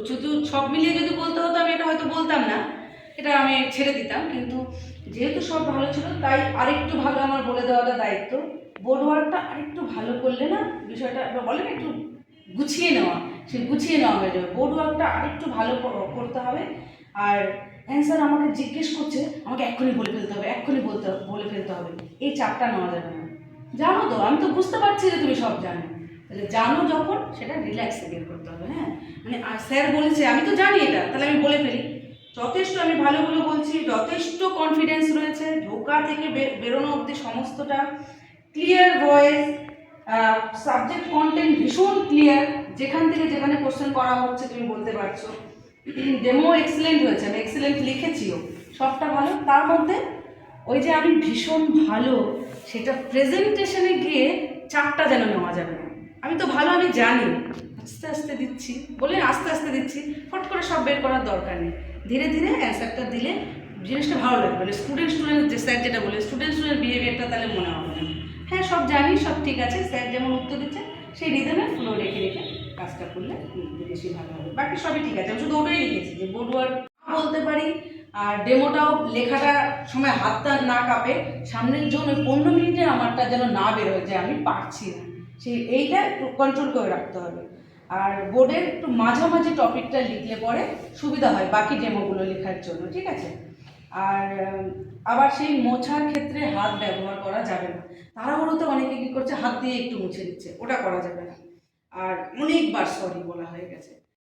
শুধু সব মিলিয়ে যদি বলতে হতো আমি এটা হয়তো বলতাম না, এটা আমি ছেড়ে দিতাম। কিন্তু যেহেতু সব ভালো ছিল তাই আরেকটু ভালো আমার বলে দেওয়াটা দায়িত্ব। বোর্ড ওয়ার্কটা আরেকটু ভালো করলে না বিষয়টা বলে না একটু গুছিয়ে নেওয়া, সে গুছিয়ে নেওয়া হয়ে যাবে। বোর্ড ওয়ার্কটা আরেকটু ভালো করতে হবে। আর অ্যান্সার আমাকে জিজ্ঞেস করছে, আমাকে এক্ষুনি বলে ফেলতে হবে, এক্ষুনি বলে ফেলতে হবে, এই চাপটা নেওয়া যাবে না। জানো তো, আমি তো বুঝতে পারছি যে তুমি সব জানো, তাহলে জানো যখন সেটা রিল্যাক্সে বের করতে হবে। হ্যাঁ, মানে স্যার বলেছে আমি তো জানি এটা, তাহলে আমি বলে ফেলি। যথেষ্ট আমি ভালোগুলো বলছি, যথেষ্ট কনফিডেন্স রয়েছে, ঢোকা থেকে বেরোনো অবধি সমস্তটা ক্লিয়ার ভয়েস, সাবজেক্ট কন্টেন্ট ভীষণ ক্লিয়ার, যেখান থেকে যেখানে কোশ্চেন করা হচ্ছে তুমি বলতে পারছো। ডেমো এক্সেলেন্ট হয়েছে, আমি এক্সেলেন্ট লিখেছিও, সবটা ভালো। তার মধ্যে ওই যে আমি ভীষণ ভালো, সেটা প্রেজেন্টেশনে গিয়ে চাপটা যেন নেওয়া যাবে না। আমি তো ভালো, আমি জানি, আস্তে আস্তে দিচ্ছি, বলে আস্তে আস্তে দিচ্ছি, ফট করে সব বের করার দরকার নেই। ধীরে ধীরে অ্যান্সারটা দিলে জিনিসটা ভালো লাগবে। মানে স্টুডেন্ট যে স্যার যেটা বলে স্টুডেন্ট বিহেভিয়ারটা তাহলে মনে হবে না। হ্যাঁ, সব জানি, সব ঠিক আছে, স্যার যেমন উত্তর দিচ্ছে সেই রিদমে ফ্লো রেখে রেখে কাজটা করলে বেশি ভালো হবে। বাকি সবই ঠিক আছে, আমি শুধু ওটাই লিখেছি যে বোর্ড ওয়ার্ক বলতে পারি, আর ডেমোটাও লেখাটা সময় হাতটা না কাঁপে, সামনের জন্য 15 মিনিটে আমারটা যেন না বেরোয় যে আমি পারছি না, সেই এইটা একটু কন্ট্রোল করে রাখতে হবে। আর বোর্ডের একটু মাঝামাঝি টপিকটা লিখলে পরে সুবিধা হয় বাকি ডেমোগুলো লেখার জন্য, ঠিক আছে। আর আবার সেই মোছার ক্ষেত্রে হাত ব্যবহার করা যাবে না। তাড়াহুড়োতে অনেকে কী করছে, হাত দিয়ে একটু মুছে দিচ্ছে, ওটা করা যাবে না। আর অনেকবার সরি বলা হয়ে গেছে।